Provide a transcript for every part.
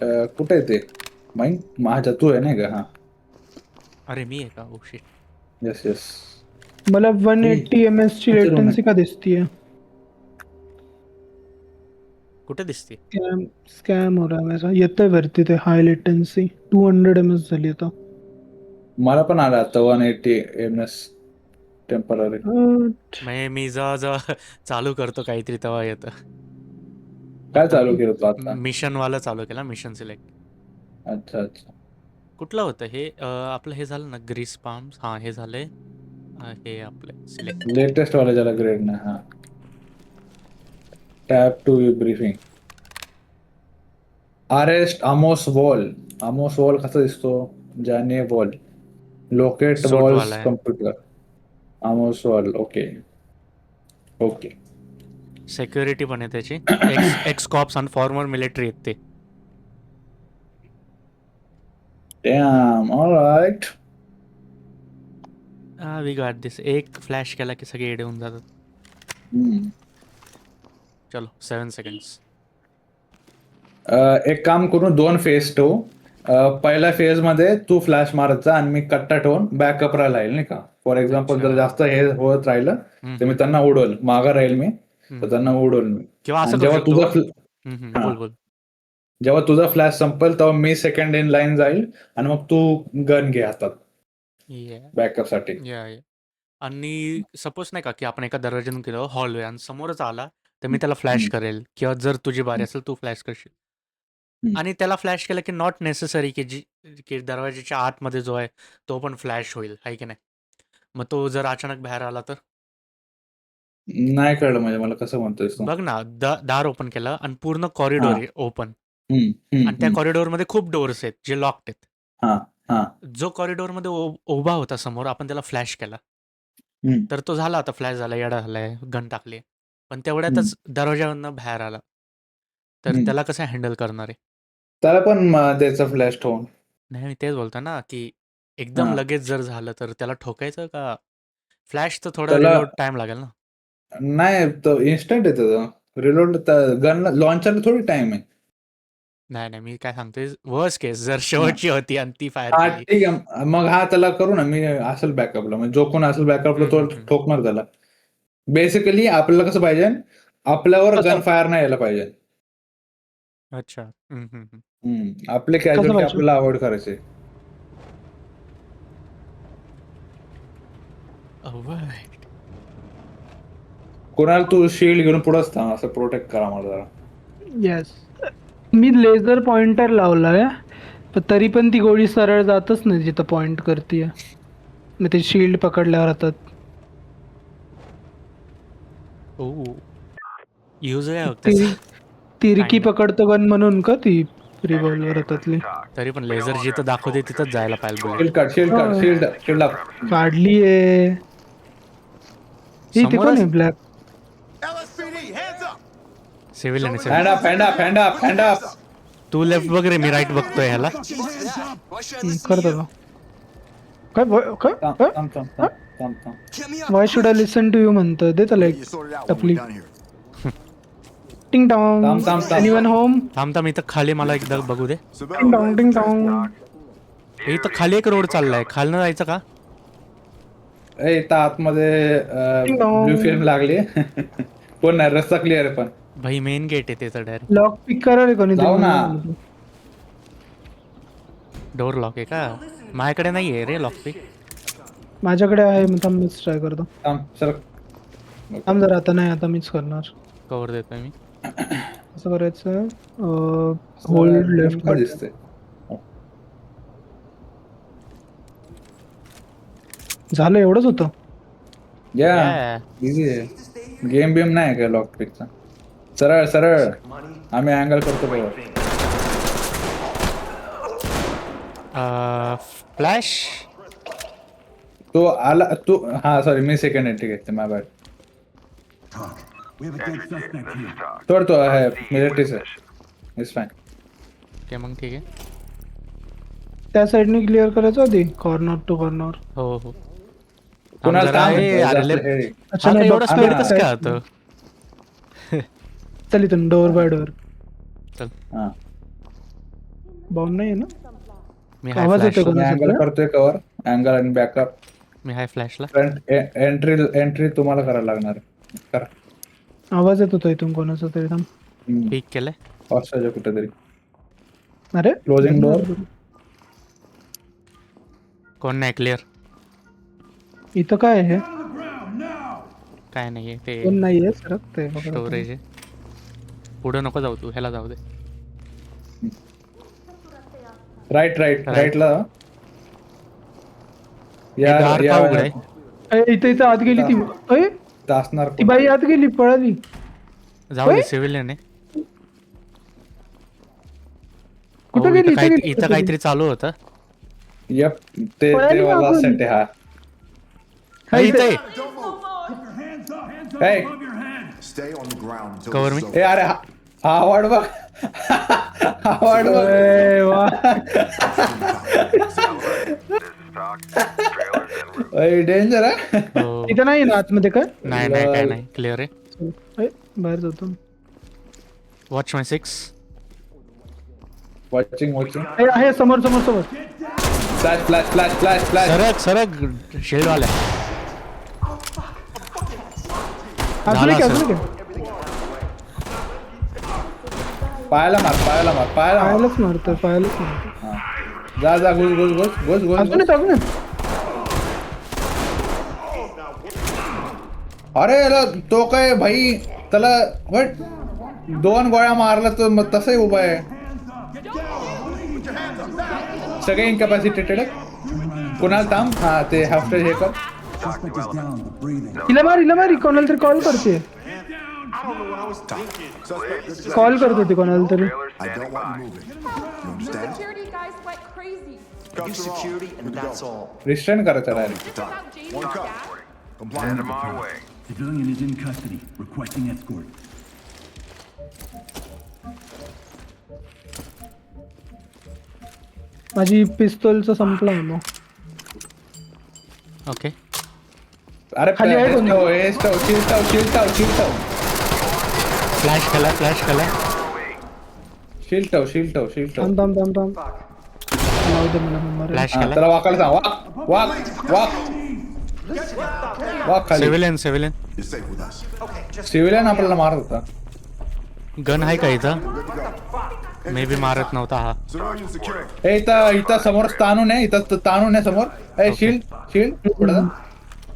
कुठे आहे ते? माईन माझ्या तू आहे नाही का? हा. अरे मी आहे का? Oh shit. Yes yes. मला हे 180 ms ची कोणते रूम आहे? लेटन्सी का दिसतीये? कुठे दिसते? स्कॅम स्कॅम हो रहा है मेरा. येतोय वरती ते हाय लेटन्सी 200 ms झाली आता. मला पण आला आता 180 ms टेम्पररी. मी जेव्हा चालू करतो काहीतरी तेव्हा येतं. काय आता चालू केलं तू आता? मिशन वाला चालू केला, मिशन सिलेक्ट. अच्छा अच्छा. कुठलं होतं हे? आपलं हे झालं ना, ग्रीस पाम्स. हां, हे झालंय. हे आपलं सिलेक्ट. लेटेस्ट वाला ज्याला ग्रेड नाही. हा. Tap to briefing. Arrest Amos Wall. Amos Wall कसा दिसतो? Jane Wall. लोकेट वॉल्स सूटवाला आहे. Computer. Amos Wall. Okay okay. Security पण आहे त्याची. एक्स कॉप्स आणि फॉर्मर मिलिटरी आहेत ते. Damn alright. We got this. एक फ्लॅश केला की सगळे एडे होऊन जातात. चलो 7 सेकंड्स. एक काम करून 2 फेज ठेवू. पहिल्या फेज मध्ये तू फ्लॅश मारायचा आणि मी कट्टा ठेवून बॅकअप राहील नाही का? फॉर एक्झाम्पल अच्छा. जर जास्त हे होत राहिलं हम्म, तर मी हम्म, त्यांना उडवल, मागं राहील मी, तर हम्म. त्यांना उडवल मी. किंवा असं आणि करू जेव्हा शकतो. तुझा हा बोल बोल. जेव्हा तुझा फ्लॅश संपेल तेव्हा मी सेकंड इन लाईन जाईल आणि मग तू गन घे हातात या बॅकअप साठी. या या. आणि सपोज नाही का की आपण एका दरवाज्यातून गेलो हॉलवे आणि समोरच आला, तर मी त्याला फ्लॅश करेल किंवा जर तुझी बारी असेल तू फ्लॅश करशील. आणि त्याला फ्लॅश केलं की नॉट नेसेसरी की दरवाजाच्या आतमध्ये जो आहे तो पण फ्लॅश होईल, आहे की नाही? मग तो जर अचानक बाहेर आला तर? नाही कळलं म्हणजे मला कसं म्हणतोयस तू? बघ ना, दार ओपन केलं आणि पूर्ण हा. कॉरिडॉर आहे ओपन. हम्म, हम्म, आणि त्या कॉरिडॉरमध्ये खूप डोअर्स आहेत जे लॉक्ड आहेत. हा हा. जो कॉरिडॉरमध्ये उभा होता समोर, आपण त्याला फ्लॅश केला, हम्म, तर तो झाला आता फ्लॅश झाला, येडा झालाय, गन टाकली. पण हम्म, तेवढ्यातच दरवाजावरनं बाहेर आला, तर हम्म. त्याला कसं हँडल करणार आहे? त्याला पण द्यायचा फ्लॅश ठेवून. नाही, मी तेच बोलतो ना, की एकदम हा. लगेच जर झालं तर त्याला ठोकायचं का? फ्लॅश तर थोडा त्याला रिलोड टाइम लागेल ना. नाही, तो इन्स्टंट आहे त्याचं. रिलोड गन लॉन्चरला थोडी टाइम आहे. नाही नाही, मी काय सांगतोय, वर्स्ट केस जर हा शेवटची होती आणि ती फायर हा, केली. ठीक आहे. मग हा त्याला करू ना, मी असेल बॅकअपला, म्हणजे जो कोण असेल बॅकअपला हम्म, तो हम्म, हम्म. ठोकणार त्याला. बेसिकली आपल्याला कसं पाहिजे, आपल्यावर कसं गन फायर नाही यायला पाहिजे. अच्छा. हम्म, हम्म, हम्म. आपले कसं कॅज्युअलिटी पाहिजे? आपल्याला अवॉइड करायचे. Alright. कोणाला तू शिल्ड घेऊन पुढंच थांब, असं प्रोटेक्ट करा मला जरा. येस. मी लेझर पॉइंटर लावलाय, पण तरी पण ती गोळी सरळ जातच नाही जिथं पॉइंट करते. मग ते शिल्ड पकडल्यावर राहतात. ओ, यूज आहे बघ त्याचा. तिरी तिरकी काइंड. पकडतो गन म्हणून का ती रिव्हॉल्वर हातातली? तरी पण लेझर जिथं दाखवते तिथंच जायला पाहिजे बुलेट. शील्ड काढ, शील्ड काढ, होय. Shield shield up. काढली आहे. इथे कोण समोरच आहे ब्लॅक? सिव्हिल आणि civil. Hand up, hand up, hand up, hand up. तू लेफ्ट बघ रे, मी राईट बघतोय ह्याला. करतो का? काय काय थांब काय? थांब थांब थांब थांब थांब. Why should I listen to you म्हणतोय. दे त्याला एक टपली. टिंग थांब टॉंग. थांब थांब. Anyone home? थांब थांब, इथं खाली मला एकदा बघू दे. टिंग टॉंग टिंग टॉंग. इथं खाली एक रोड चाललाय, खालनं जायचं का? इथं आतमध्ये टिंग ब्ल्यू टॉंग. फिल्म लागली. कोण नाही, रस्ता क्लिअर आहे पण. भाई मेन गेट आहे त्याचं डायरेक्ट. लॉक पिक करा रे कोणीतरी, जाऊ मला ना. नाही माहिती. डोर लॉक आहे का? माझ्याकडे नाही आहे रे लॉक पिक. माझ्याकडे आहे, मग थांब मीच ट्राय करतो. थांब सर. थांब जरा, आता नाही, आता मीच करणार. कवर देतोय मी. कसं करायचं? होल्ड ड्रीम लेफ्ट का बटन. दिसते? झालं, एवढंच होतं. या या. इझी आहे. गेम बिम नाही का लॉक पिकचा? सरळ सरळ आम्ही अँगल करतो बघा. फ्लॅश. तो आला तू. हा सॉरी, मी सेकंड एंट्री घेते, माय बॅड. तोड तो आहे मिलिटरीच आहे. It's fine. ओके मग ठीक आहे. त्या साईडने क्लिअर करायचं आधी, कॉर्नर टू कॉर्नर. हो हो. थांब कुणाला जरा. थांब ए म्हणतो अरे जास्त हे. अच्छा हा नाही काय बघ, एवढा स्पीड कसं काय काय होतं? चल इथून डोअर बाय डोअर. चल. हा बॉम्ब नाही आहे ना? मी हाय आवाज येतोय फ्लॅश मी कोणाचा अँगल तरी? करतोय कव्हर, अँगल आणि बॅकअप. मी हाय फ्लॅशला. फ्रंट एंट्री तुम्हाला करायला लागणार आहे. करा. आवाज येत होता इथून कोणाचा तरी थांब. पीक केलंय. हॉस्टेज कुठेतरी. अरे Closing door. कोण नाही क्लिअर. इथं काय आहे? काय नाहीये ते कोण नाहीये सरक ते बघा. स्टोरेज आहे. पुढे नको जाऊ तू, ह्याला जाऊ दे. राईटला हे दार का उघड आहे? इथं आत गेली ती. अय असणार ती बाई आत गेली पळाली. जाऊ दे होय? सिव्हिलियन आहे. कुठं हो, गेली? इथं इथं गेली. इथं काहीतरी चालू होतं. यप ते पळाली वाला मागून. सेट आहे हा. हा, इथे इथे. ए Stay on the ground until Cover this me. is over. ए, अरे हा वाट बघ. हा वाट बघ. अय, वा. डेंजर आहे. हो. इथं नाही ना आतमध्ये काय? नाही नाही काय नाही क्लिअर आहे. अय, बाहेर जातो. वॉच माय 6. वॉचिंग अय, आहे समोर समोर समोर. फ्लॅश सरक सरक शिल्ड वाला. अजून एक झालं अजून एक. पायाला मार. पायालाच मारतोय पायालाच मारतोय. जा घुस अजून एक अजून एक. अरे याला तो काय भाई त्याला वट 2 गोळ्या मारला तर मग तसंही उभा आहे. सगळे इनकॅपॅसिटेटेड आहे. कुणाल थांब. हा ते हॉस्टेज हे कर. हिला मार कोणाला तरी कॉल करते. कॉल करत होती कोणाला तरी. I don't want you moving. You understand? Security guys went crazy. Use security, and that's all. Restrain करायचं direct. It's about Jamie's One cup. dad. Comply with the way. Civilian is in custody, requesting escort. माझी पिस्तोलचं संपला मग. Okay. अरे खाली आहे कोणी? Shield flash केला shield थांब लावू दे मला मग मारेल. फ्लॅश केला. त्याला वाकायला सांग. वाक खाली. Civilian You're safe with us. Civilian आपल्याला मारत होता. गन आहे का इथं? मे बी मारत नव्हता हा. Civilian secure. ए इथं समोर ताणून आहे. इथं ताणून आहे समोर. ए शिल्ड पुढे जा.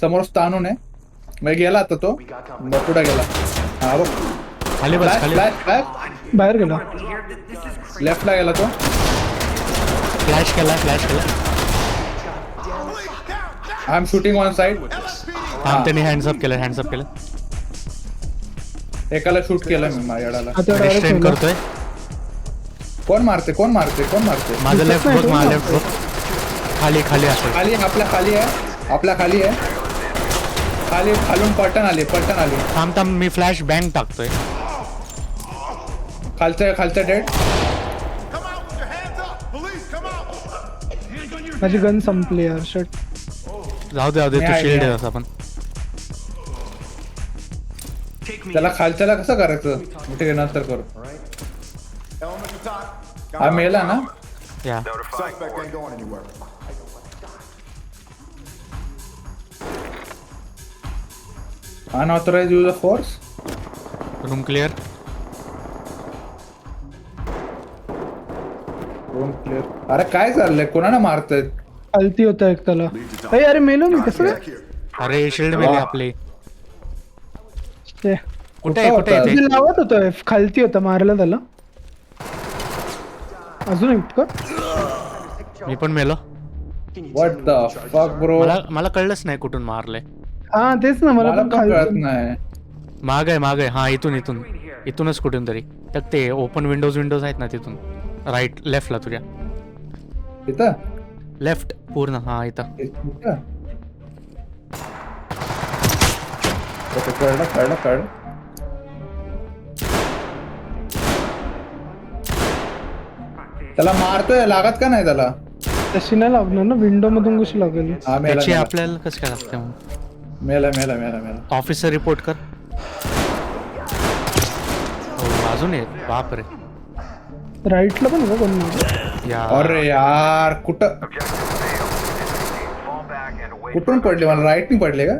समोर ताणून आहे. मग गेला आता तो. मग पुढे गेला. हा बघ. खाली बस खाली. फ्लॅश बाहेर गेला. लेफ्टला गेला तो. फ्लॅश केला. I am shooting on side. त्यांनी हँड्सअप केलं. एकाला शूट केलं मी माझ्याडाला. आता direct रिस्ट्रेन गेला. करतोय. कोण मारते माझं लेफ्ट नाही, बघ. तो माझं ना. लेफ्ट बघ. खाली असेल. खाली आपल्या खाली आहे. खालून पलटण आली. थांब मी फ्लॅश बँग टाकतोय. खालच्या dead. Come out with your hands up. Police, come out. माझी गन संपली यार. शट. जाऊ दे तू नाही, शिल्ड नाही. आहे आपण. त्याला खालच्याला कसं करायचं. ठीक आहे नंतर करू. Element to top. हा मेला ना. या Suspect ain't going anywhere. Unauthorized use of force. Room clear. Room clear. अरे काय चाललंय. कोणाला मारतायत. खालती होता एक त्याला. अय अरे मेलो मी कसं Back काय? here. अरे शिल्ड मेले आपले. ते कुठे होता? इथे? मी लावत होतो. खालती होता मारला त्याला. अजून एक का? मी पण मेलो. व्हॉट द फक ब्रो. मला कळलंच नाही कुठून मारले. हा तेच ना मला मला पण पण कळत खालती. नाही. माग आहे. हा इथूनच कुठून तरी. तर ते ओपन विंडोज आहेत ना तिथून. राईट लेफ्टला तुझ्या. इथं लेफ्ट पूर्ण. हा इथं. ओके कळलं. त्याला मारतोय. लागत का नाही त्याला. तशी नाही लागणार ना. विंडो मधून कशी लागेल. हा त्याची मेला. आपल्याला कसं काय लागते मग? मेला. ऑफिसर रिपोर्ट कर. हो, अजून एक. बापरे. राईटला पण आहे का कोण या अरे यार कुठं कुठून पडले मला राईटनी पडले का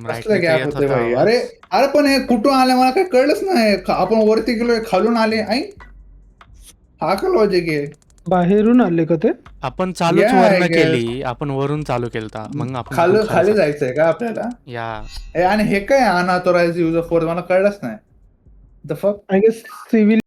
कसलं गॅप होते भाई अरे अरे पण हे कुठून आले मला काही कळलंच नाही आपण वरती गेलोय खालून आले आई हा का लॉजिक आहे बाहेरून आले का ते आपण चालूच Yeah, I वरनं guess. केली आपण वरून चालू केलता मग आपण खाली खूप खाली खाली जायचंय का आपल्याला या आणि हे काय अनऑथोराइज यूज ऑफ फोर्स मला कळलंच नाही द फक आय गेस सिव्हिल